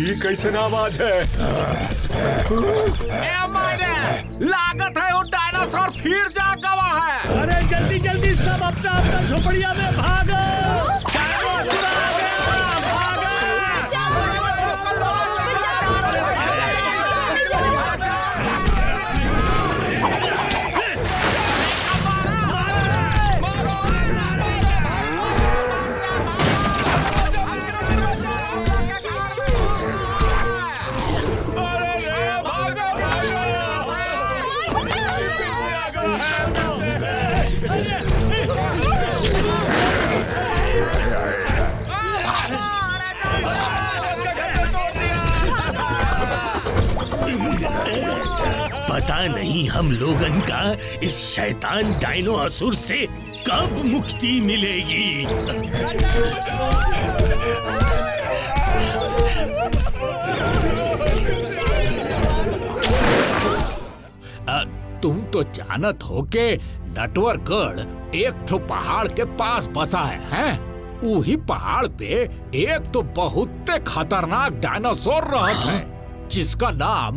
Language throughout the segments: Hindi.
ये कैसे आवाज है? लागत है वो डायनासोर फिर जाग गवा है। अरे जल्दी जल्दी सब अपना अपना झोपड़िया में भागो। डायनासोर आ गया, भागो। पता नहीं हम लोगन का इस शैतान डायनासोर से कब मुक्ति मिलेगी। तुम तो जानत हो के नटवरगढ़ एक ठो पहाड़ के पास बसा है? वही पहाड़ पे एक तो बहुत खतरनाक डायनासोर रहत है जिसका नाम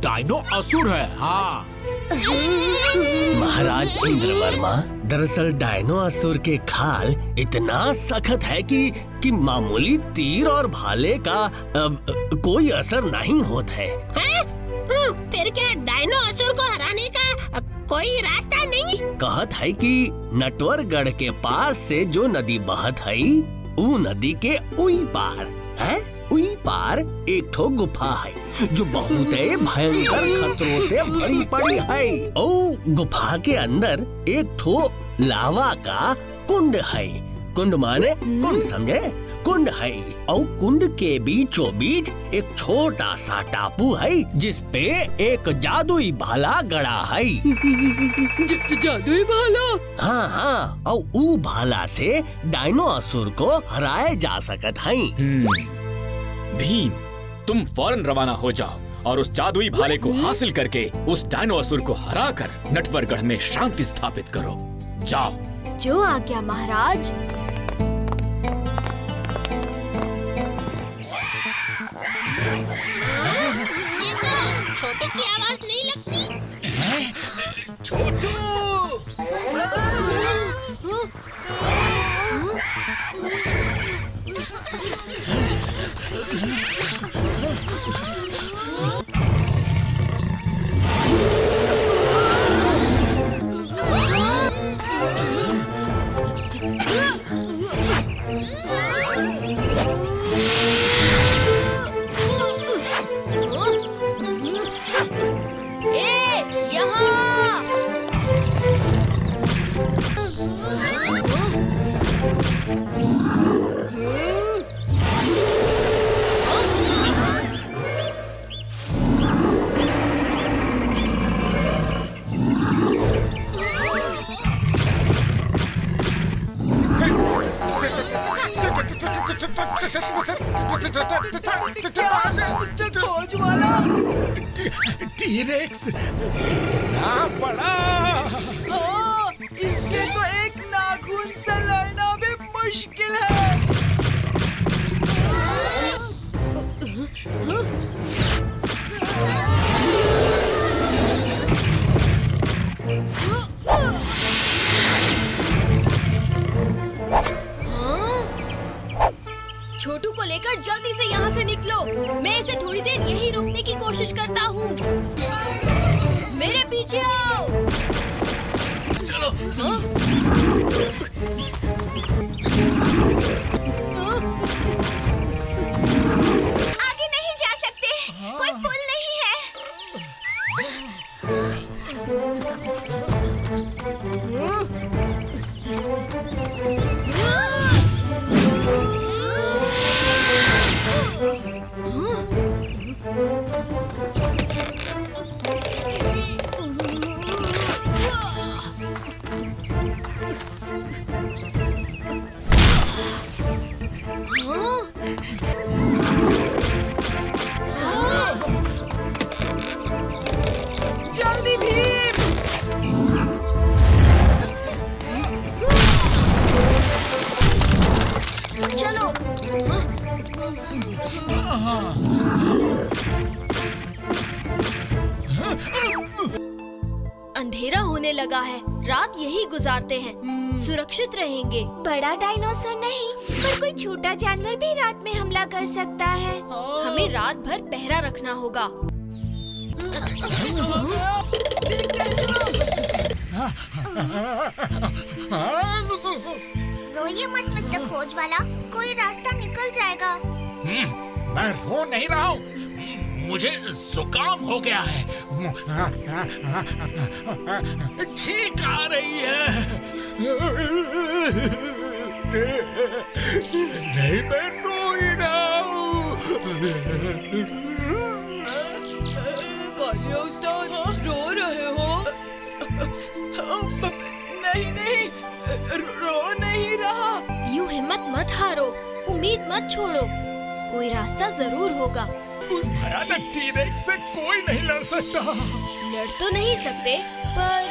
डायनो असुर है। हाँ महाराज इंद्रवर्मा, दरअसल डायनो असुर के खाल इतना सख्त है कि मामूली तीर और भाले का कोई असर नहीं होता है। फिर क्या डायनो असुर को हराने का कोई रास्ता नहीं? कहत है कि नटवरगढ़ के पास से जो नदी बहत है, वो नदी के उई पार है, उई पार एक ठो गुफा है जो बहुत भयंकर खतरों से भरी पड़ी है। ओ गुफा के अंदर एक ठो लावा का कुंड है। कुंड माने कुंड, समझे? कुंड है और कुंड के बीचों बीच एक छोटा सा टापू है जिसपे एक जादुई भाला गड़ा है। जादुई भाला? हाँ हाँ, और ऊ भाला से डायनासोर को हराया जा सकत है। भीम, तुम फौरन रवाना हो जाओ और उस जादुई भाले को हासिल करके उस डायनासोर को हराकर नटवरगढ़ में शांति स्थापित करो। जाओ। जो आज्ञा महाराज। ये तो छोटू की आवाज नहीं लगती। छोटू! मिस्टर खोजवाला, टी-रेक्स ना पड़ा। हाँ, इसके तो एक नाखून से लड़ना भी मुश्किल है। छोटू को लेकर जल्दी से यहाँ से निकलो। मैं इसे थोड़ी देर यही रोकने की कोशिश करता हूँ। मेरे पीछे आओ। चलो, आगे नहीं जा सकते, कोई पुल नहीं है। जल्दी भीम! चलो। अंधेरा होने लगा है, रात यही गुजारते हैं, सुरक्षित रहेंगे। बड़ा डायनासोर नहीं, पर कोई छोटा जानवर भी रात में हमला कर सकता है। हमें रात भर पहरा रखना होगा। रोइए मत मिस्टर खोज वाला, कोई रास्ता निकल जाएगा। मैं रो नहीं रहा हूँ, मुझे जुकाम हो गया है। ठीक आ रही है। नहीं, मैं रो ही रहा हूँ। कालिया उस्ताद, रो रहे हो? नहीं, रो नहीं रहा। यूं हिम्मत मत हारो, उम्मीद मत छोड़ो, कोई रास्ता जरूर होगा। उस भयानक टीरेक्स से कोई नहीं लड़ सकता। लड़ तो नहीं सकते, पर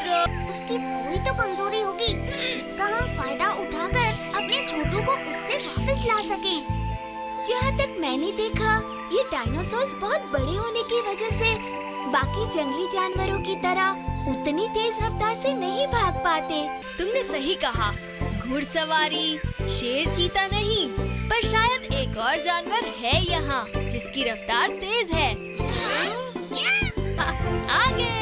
उसकी कोई तो कमजोरी होगी जिसका हम फायदा उठाकर अपने छोटू को उससे वापस ला सके। जहाँ तक मैंने देखा, ये डायनासोर्स बहुत बड़े होने की वजह से बाकी जंगली जानवरों की तरह उतनी तेज रफ्तार से नहीं भाग पाते। तुमने सही कहा, घुड़सवारी शेर चीता नहीं, पर शायद एक और जानवर है यहाँ जिसकी रफ्तार तेज है। आगे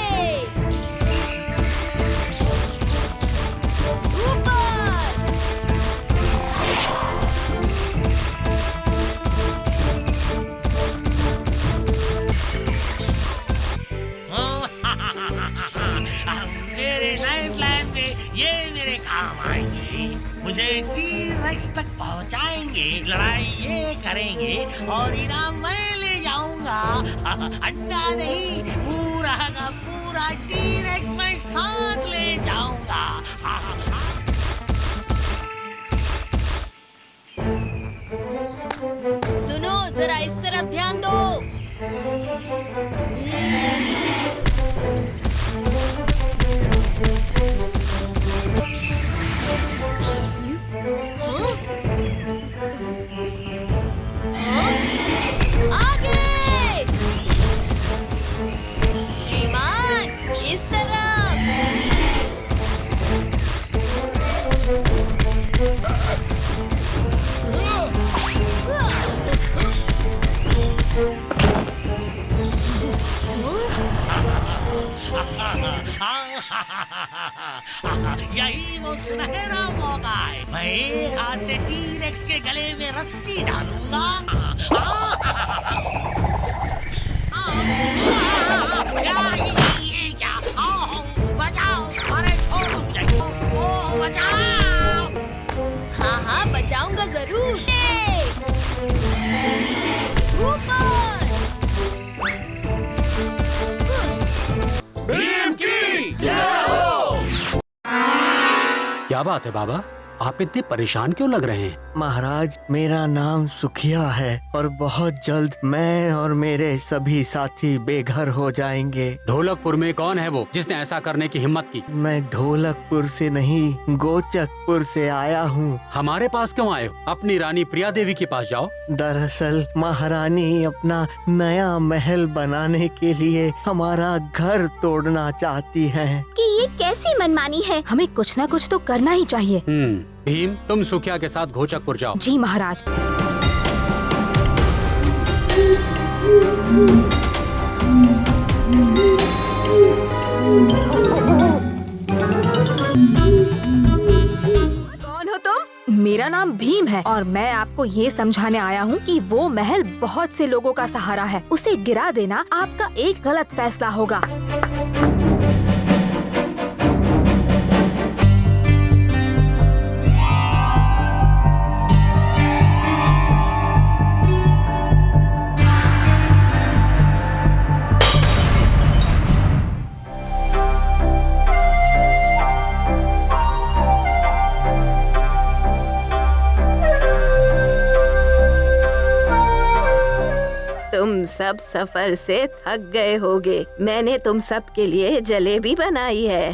मेरे नए प्लान में ये मेरे काम आएंगे, मुझे टी-रेक्स तक पहुंचाएंगे, लड़ाई ये करेंगे और इनाम मैं ले जाऊंगा। अंडा नहीं, पूरा का पूरा टी-रेक्स मैं साथ ले जाऊंगा। सुनो, जरा इस तरफ ध्यान दो। आगे श्रीमान, इस तरफ। यही वो सुनहरा मौका है, मैं एक हाथ से टी-रेक्स के गले में रस्सी डालूंगा। ये क्या? बचाओ, अरे छोड़ो मुझे, बचाओ। हाँ हाँ, बचाऊंगा जरूर। ऊपर। भीम की जय हो। क्या बात है बाबा, आप इतने परेशान क्यों लग रहे हैं? महाराज, मेरा नाम सुखिया है और बहुत जल्द मैं और मेरे सभी साथी बेघर हो जाएंगे। ढोलकपुर में कौन है वो जिसने ऐसा करने की हिम्मत की? मैं ढोलकपुर से नहीं, गोचकपुर से आया हूँ। हमारे पास क्यों आए हो? अपनी रानी प्रिया देवी के पास जाओ। दरअसल महारानी अपना नया महल बनाने के लिए हमारा घर तोड़ना चाहती हैं। कि ये कैसी मनमानी है? हमें कुछ न कुछ तो करना ही चाहिए। भीम, तुम सुखिया के साथ घोचकपुर जाओ। जी महाराज। कौन हो तुम? मेरा नाम भीम है और मैं आपको ये समझाने आया हूँ कि वो महल बहुत से लोगों का सहारा है, उसे गिरा देना आपका एक गलत फैसला होगा। तुम सब सफर से थक गए होगे, मैंने तुम सब के लिए जलेबी बनाई है।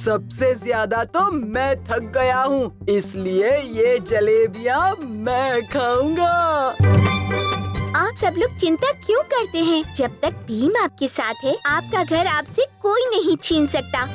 सबसे ज्यादा तो मैं थक गया हूँ, इसलिए ये जलेबियाँ मैं खाऊंगा। आप सब लोग चिंता क्यों करते हैं? जब तक भीम आपके साथ है, आपका घर आपसे कोई नहीं छीन सकता।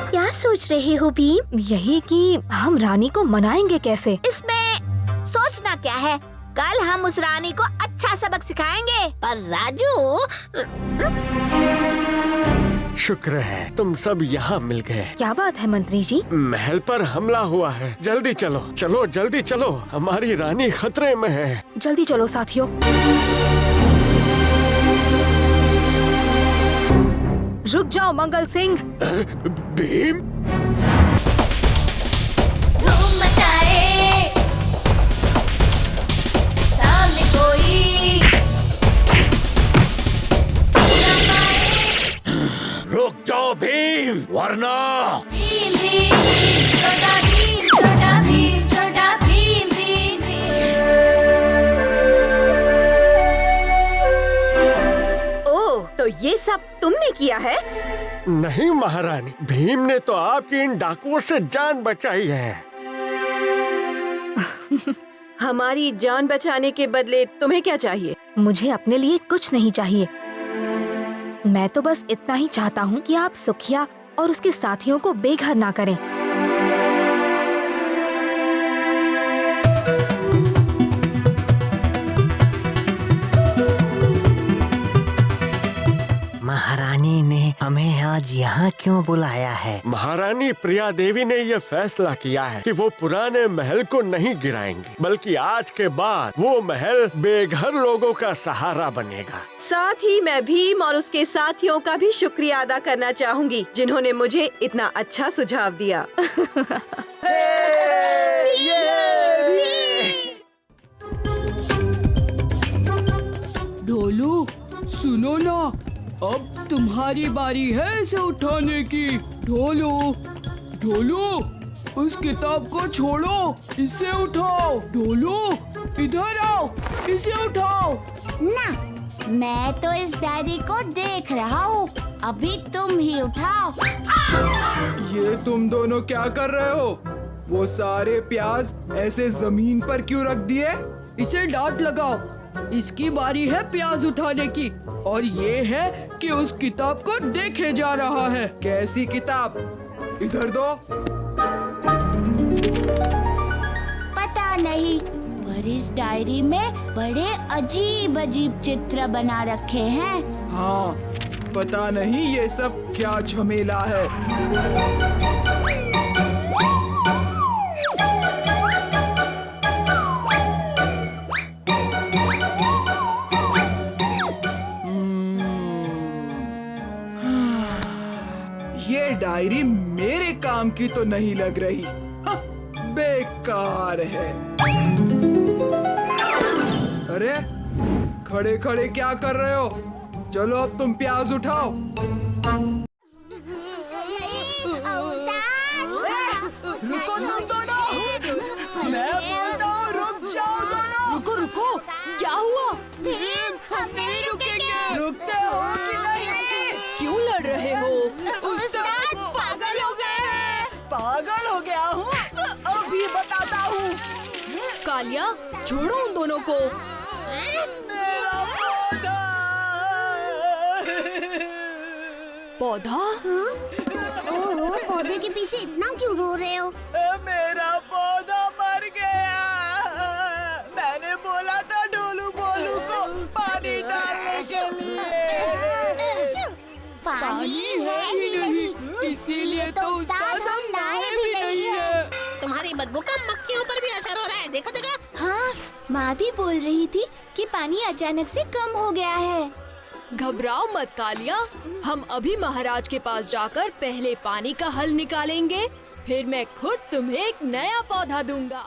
क्या सोच रहे हो भीम? यही कि हम रानी को मनाएंगे कैसे। इसमें सोचना क्या है? कल हम उस रानी को अच्छा सबक सिखाएंगे। पर राजू, शुक्र है तुम सब यहाँ मिल गए। क्या बात है मंत्री जी? महल पर हमला हुआ है, जल्दी चलो चलो जल्दी चलो, हमारी रानी खतरे में है। जल्दी चलो साथियों। रुक जाओ मंगल सिंह। भीम, धूम मचाए, सामने कोई रुक जाओ भीम, वरना भीम भीम भीम, छोटा भीम, छोटा भीम, छोटा भीम भीम भीम। ओह, तो ये सब तुमने किया है? नहीं महारानी, भीम ने तो आपकी इन डाकुओं से जान बचाई है। हमारी जान बचाने के बदले तुम्हें क्या चाहिए? मुझे अपने लिए कुछ नहीं चाहिए। मैं तो बस इतना ही चाहता हूँ कि आप सुखिया और उसके साथियों को बेघर ना करें। महारानी ने हमें आज यहाँ क्यों बुलाया है? महारानी प्रिया देवी ने ये फैसला किया है कि वो पुराने महल को नहीं गिराएंगी, बल्कि आज के बाद वो महल बेघर लोगों का सहारा बनेगा। साथ ही मैं भीम और उसके साथियों का भी शुक्रिया अदा करना चाहूँगी, जिन्होंने मुझे इतना अच्छा सुझाव दिया। ढोलू सुनो ना, अब तुम्हारी बारी है इसे उठाने की। ढोलू ढोलू, उस किताब को छोड़ो, इसे उठाओ। ढोलू इधर आओ, इसे उठाओ। ना, मैं तो इस डायरी को देख रहा हूँ, अभी तुम ही उठाओ। ये तुम दोनों क्या कर रहे हो? वो सारे प्याज ऐसे जमीन पर क्यों रख दिए? इसे डांट लगाओ, इसकी बारी है प्याज उठाने की, और ये है कि उस किताब को देखे जा रहा है। कैसी किताब? इधर दो। पता नहीं, पर इस डायरी में बड़े अजीब अजीब चित्र बना रखे हैं। हाँ, पता नहीं ये सब क्या झमेला है। ये डायरी मेरे काम की तो नहीं लग रही। हाँ, बेकार है। अरे खड़े खड़े क्या कर रहे हो? चलो अब तुम प्याज उठाओ। रुको तुम दोनों, मैं बोलता हूँ रुक जाओ दोनों। रुको रुको, क्या हुआ? भीम, हम नहीं रुकेंगे। रुकते हो कि नहीं? क्यों लड़ रहे हो? पागल हो गए हैं। पागल हो गया हूँ, अभी बताता हूँ। कालिया, छोड़ो उन दोनों को। मेरा पौधा? ओहो, पौधे के पीछे इतना क्यों रो रहे हो? मेरा पौधा मर गया। मैंने बोला था ढोलू बोलू को पानी डालने के लिए। पानी है ही नहीं, इसीलिए तो उसका रंग लाए भी नहीं है। तुम्हारी बदबू का मक्खियों पर भी असर हो रहा है, देखो देखो। हाँ, माँ भी बोल रही थी कि पानी अचानक से कम हो गया है। घबराओ मत कालिया, हम अभी महाराज के पास जाकर पहले पानी का हल निकालेंगे, फिर मैं खुद तुम्हें एक नया पौधा दूंगा।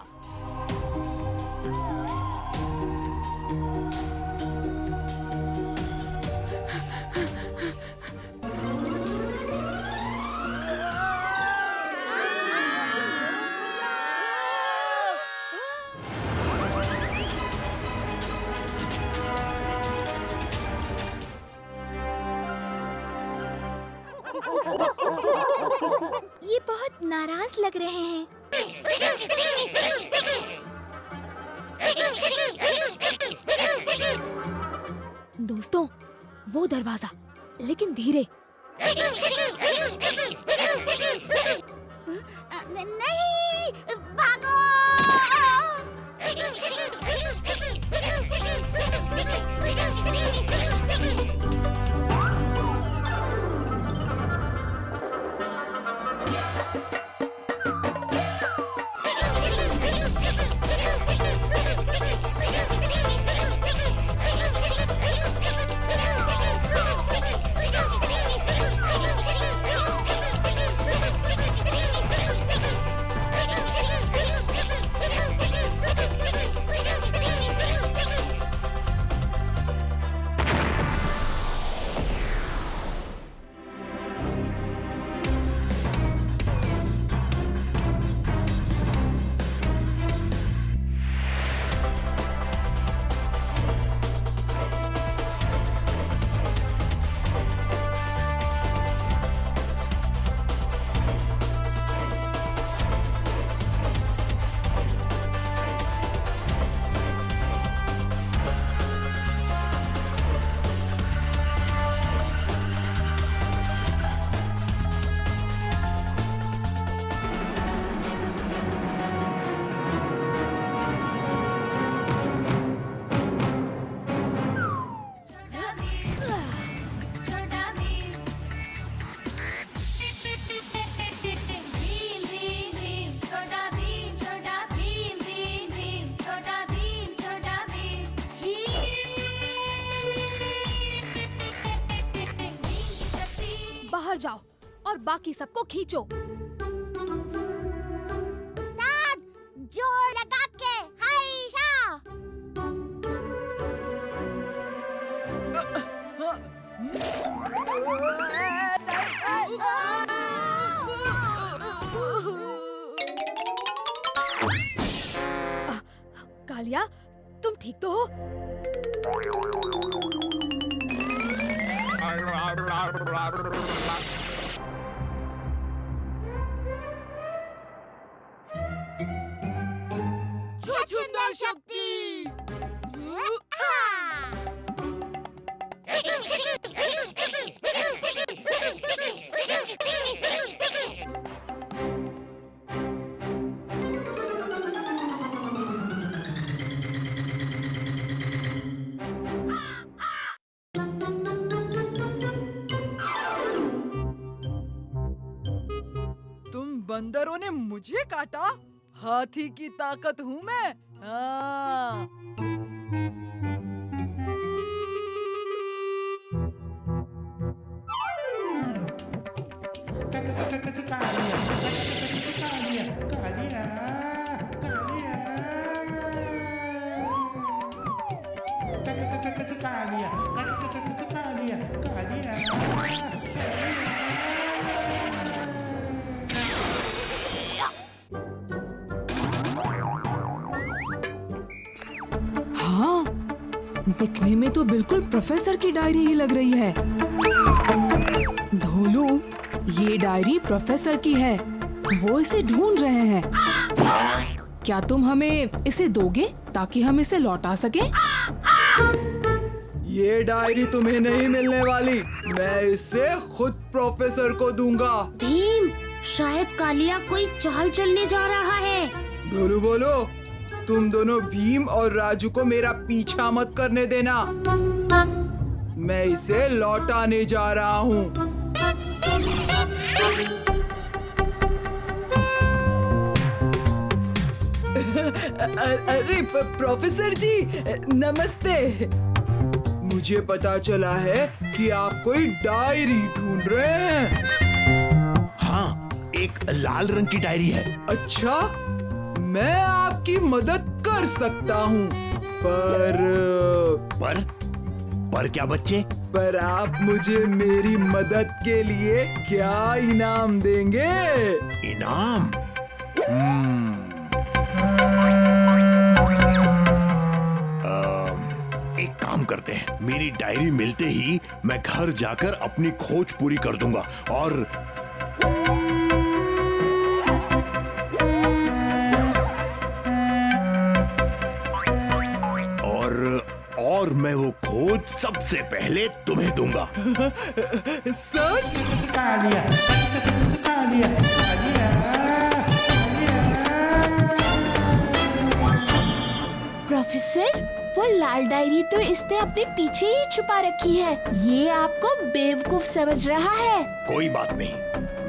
ये बहुत नाराज लग रहे हैं। दोस्तों, वो दरवाजा, लेकिन धीरे। नहीं, भागो! बाहर जाओ और बाकी सबको खींचो। उस्ताद, जोर लगा के हाइशा! कालिया, तुम ठीक तो हो? छुछुंदर शक्ति! तुम बंदरों ने मुझे काटा? हाथी की ताकत हूँ मैं। हाँ। हाँ, दिखने में तो बिल्कुल प्रोफेसर की डायरी ही लग रही है। ढोलू, ये डायरी प्रोफेसर की है। वो इसे ढूंढ रहे हैं। क्या तुम हमें इसे दोगे ताकि हम इसे लौटा सकें? ये डायरी तुम्हें नहीं मिलने वाली। मैं इसे खुद प्रोफेसर को दूंगा। भीम, शायद कालिया कोई चाल चलने जा रहा है। ढोलू बोलो, तुम दोनों भीम और राजू को मेरा पीछा मत करने देना। मैं इसे लौटाने जा रहा हूँ। अरे प्रोफेसर जी, नमस्ते। मुझे पता चला है कि आप कोई डायरी ढूंढ रहे हैं। हाँ, एक लाल रंग की डायरी है। अच्छा, मैं आपकी मदद कर सकता हूँ, पर क्या बच्चे? पर आप मुझे मेरी मदद के लिए क्या इनाम देंगे? इनाम? एक काम करते हैं, मेरी डायरी मिलते ही मैं घर जाकर अपनी खोज पूरी कर दूंगा और मैं वो खोज सबसे पहले तुम्हें दूंगा। सच? प्रोफेसर, वो लाल डायरी तो इसने अपने पीछे ही छुपा रखी है। ये आपको बेवकूफ समझ रहा है। कोई बात नहीं,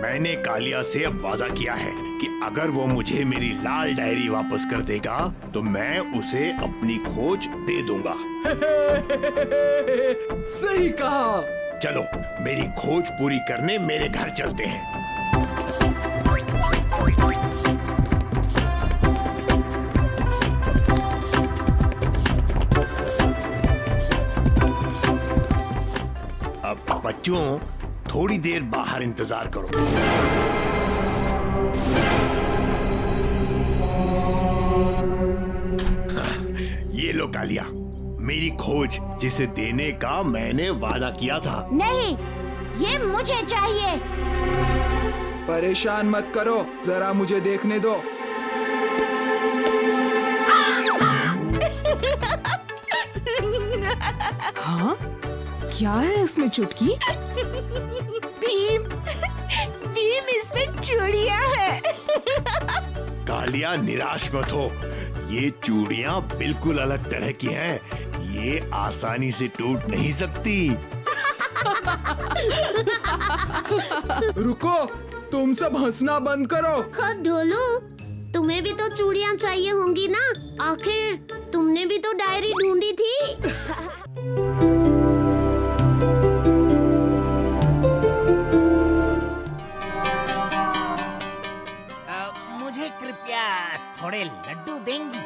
मैंने कालिया से अब वादा किया है कि अगर वो मुझे मेरी लाल डायरी वापस कर देगा तो मैं उसे अपनी खोज दे दूंगा। सही कहा। चलो मेरी खोज पूरी करने मेरे घर चलते हैं। अब बच्चों, थोड़ी देर बाहर इंतजार करो। ये लो कालिया, मेरी खोज जिसे देने का मैंने वादा किया था। नहीं, ये मुझे चाहिए। परेशान मत करो, जरा मुझे देखने दो। हाँ? क्या है इसमें चुटकी? भीम, इसमें चूड़ियां है। कालिया, निराश मत हो, ये चूड़ियां बिल्कुल अलग तरह की हैं। ये आसानी से टूट नहीं सकती। रुको, तुम सब हंसना बंद करो। खुद ढोलू, तुम्हें भी तो चूड़ियां चाहिए होंगी ना? आखिर तुमने भी तो डायरी ढूंढी थी। मुझे कृपया थोड़े लड्डू देंगी?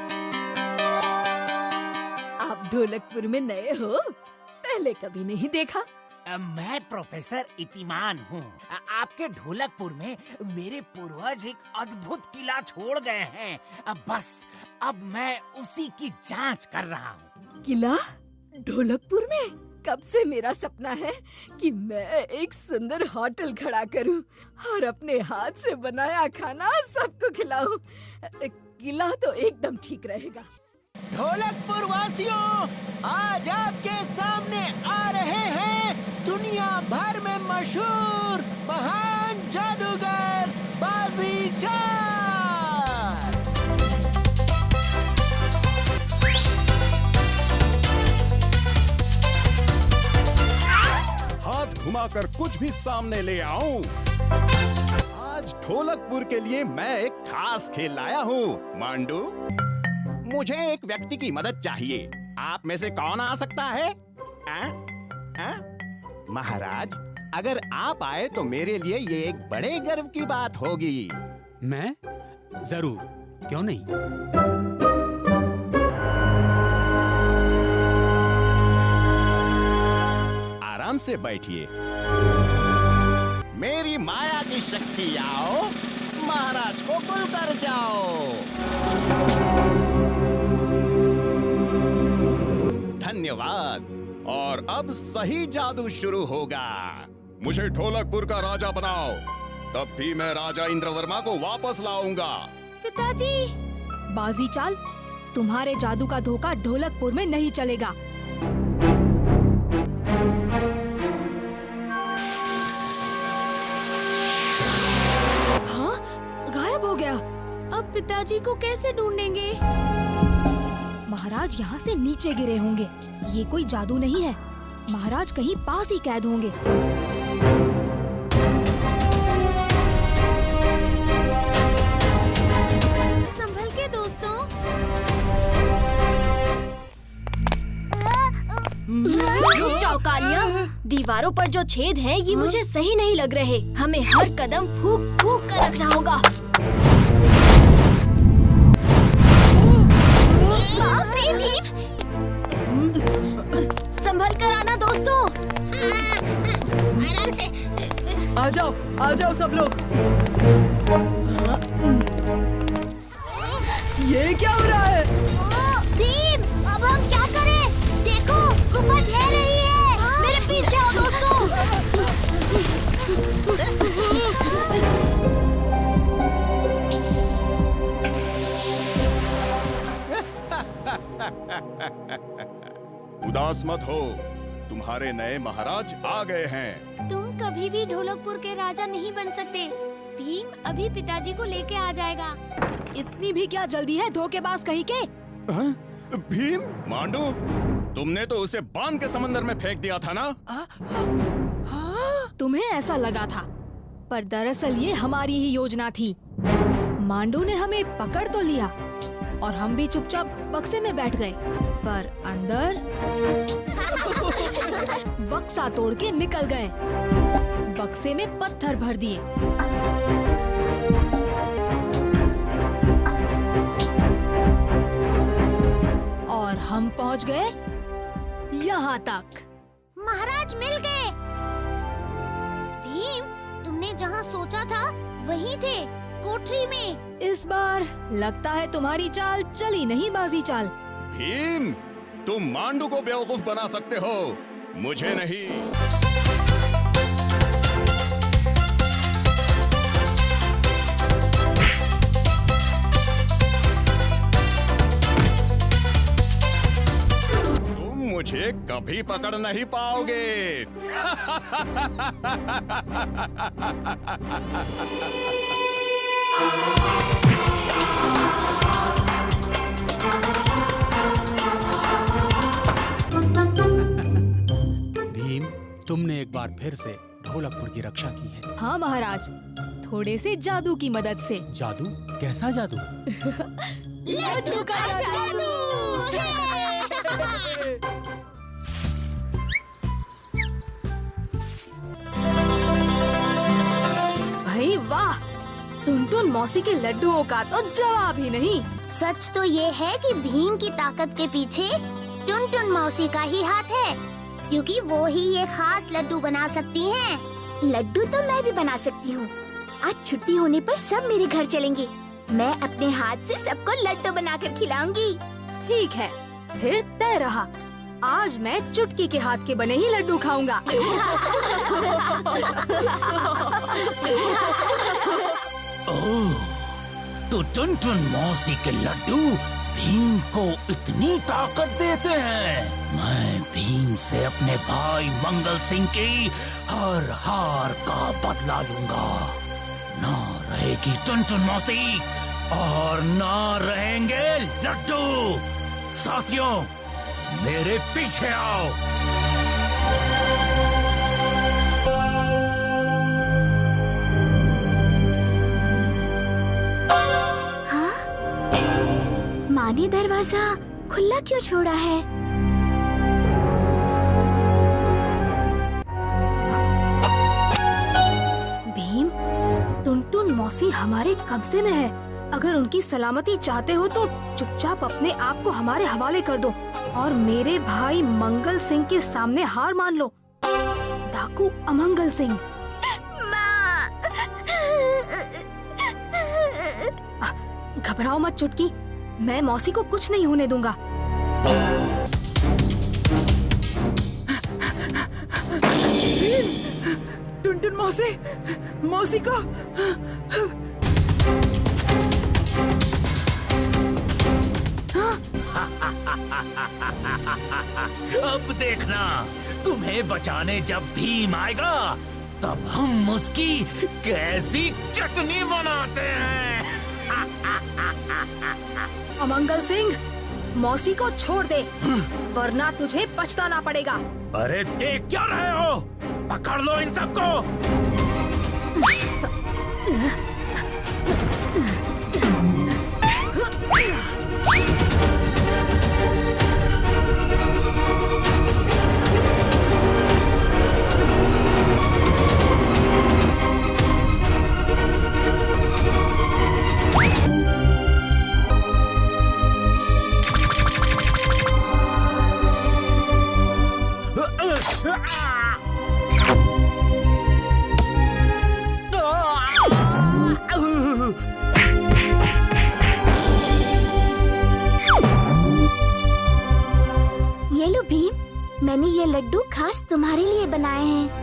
आप ढोलकपुर में नए हो? पहले कभी नहीं देखा। मैं प्रोफेसर इतिमान हूँ। आपके ढोलकपुर में मेरे पूर्वज एक अद्भुत किला छोड़ गए हैं। बस अब मैं उसी की जांच कर रहा हूँ। किला? ढोलकपुर में? कब से मेरा सपना है कि मैं एक सुंदर होटल खड़ा करूं और अपने हाथ से बनाया खाना सबको खिलाऊं। किला तो एकदम ठीक रहेगा। ढोलकपुर वासियों, आज आपके सामने आ रहे हैं दुनिया भर में मशहूर महान जादूगर बाजीचार। हाथ घुमाकर कुछ भी सामने ले आऊं। आज ढोलकपुर के लिए मैं एक खास खेल लाया हूँ। मांडू, मुझे एक व्यक्ति की मदद चाहिए। आप में से कौन आ सकता है? महाराज, अगर आप आए तो मेरे लिए ये एक बड़े गर्व की बात होगी। मैं? जरूर, क्यों नहीं। आराम से बैठिए। मेरी माया की शक्ति आओ, महाराज को गुल कर जाओ। धन्यवाद। और अब सही जादू शुरू होगा। मुझे ढोलकपुर का राजा बनाओ, तब भी मैं राजा इंद्रवर्मा को वापस लाऊंगा। पिताजी, बाजी चाल, तुम्हारे जादू का धोखा ढोलकपुर में नहीं चलेगा। हाँ, गायब हो गया। अब पिताजी को कैसे ढूंढेंगे? महाराज यहाँ से नीचे गिरे होंगे। ये कोई जादू नहीं है, महाराज कहीं पास ही कैद होंगे। संभल के दोस्तों। रुक जाओ कालिया, दीवारों पर जो छेद हैं ये मुझे सही नहीं लग रहे। हमें हर कदम फूंक फूंक कर रखना होगा। संभल कर आना दोस्तों। आराम से। आ जाओ सब लोग। ये क्या हो रहा है? भीम, अब हम क्या करें? देखो, गुफा उदास मत हो, तुम्हारे नए महाराज आ गए हैं। तुम कभी भी ढोलकपुर के राजा नहीं बन सकते। भीम अभी पिताजी को लेके आ जाएगा। इतनी भी क्या जल्दी है धोखेबाज कहीं के? भीम, मांडू, तुमने तो उसे बांध के समंदर में फेंक दिया था ना? तुम्हें ऐसा लगा था, पर दरअसल ये हमारी ही योजना थी। मांडू ने हमें पकड़ तो लिया और हम भी चुपचाप बक्से में बैठ गए, पर अंदर बक्सा तोड़ के निकल गए। बक्से में पत्थर भर दिए। और हम पहुंच गए यहाँ तक। महाराज मिल गए। भीम, तुमने जहाँ सोचा था वहीं थे, कोठरी में। इस बार लगता है तुम्हारी चाल चली नहीं बाजी चाल। भीम, तुम मांडू को बेवकूफ बना सकते हो, मुझे नहीं। तुम मुझे कभी पकड़ नहीं पाओगे। भीम, तुमने एक बार फिर से ढोलकपुर की रक्षा की है। हाँ महाराज, थोड़े से जादू की मदद से। जादू? कैसा जादू? लड्डू का जादू। भाई वाह, टुनटुन मौसी के लड्डुओं का तो जवाब ही नहीं। सच तो ये है कि भीम की ताकत के पीछे टुनटुन मौसी का ही हाथ है, क्योंकि वो ही ये खास लड्डू बना सकती हैं। लड्डू तो मैं भी बना सकती हूँ। आज छुट्टी होने पर सब मेरे घर चलेंगे। मैं अपने हाथ से सबको लड्डू बनाकर खिलाऊंगी। ठीक है, फिर तय रहा। आज मैं चुटकी के हाथ के बने ही लड्डू खाऊंगा। ओह, तो टुनटुन मौसी के लड्डू भीम को इतनी ताकत देते हैं। मैं भीम से अपने भाई मंगल सिंह की हर हार का बदला लूंगा। ना रहेगी टुनटुन मौसी और ना रहेंगे लड्डू। साथियों, मेरे पीछे आओ। हाँ? माँ ने दरवाजा खुला क्यों छोड़ा है? भीम, टुनटुन मौसी हमारे कब्जे में है। अगर उनकी सलामती चाहते हो तो चुपचाप अपने आप को हमारे हवाले कर दो और मेरे भाई मंगल सिंह के सामने हार मान लो। डाकू अमंगल सिंह। घबराओ मत चुटकी, मैं मौसी को कुछ नहीं होने दूंगा। टुनटुन मौसी, मौसी को अब देखना, तुम्हें बचाने जब भीम आएगा तब हम उसकी कैसी चटनी बनाते हैं। अमंगल सिंह, मौसी को छोड़ दे, वरना तुझे पछताना पड़ेगा। अरे देख क्या रहे हो? पकड़ लो इन सबको। ये लो भीम, मैंने ये लड्डू खास तुम्हारे लिए बनाए हैं।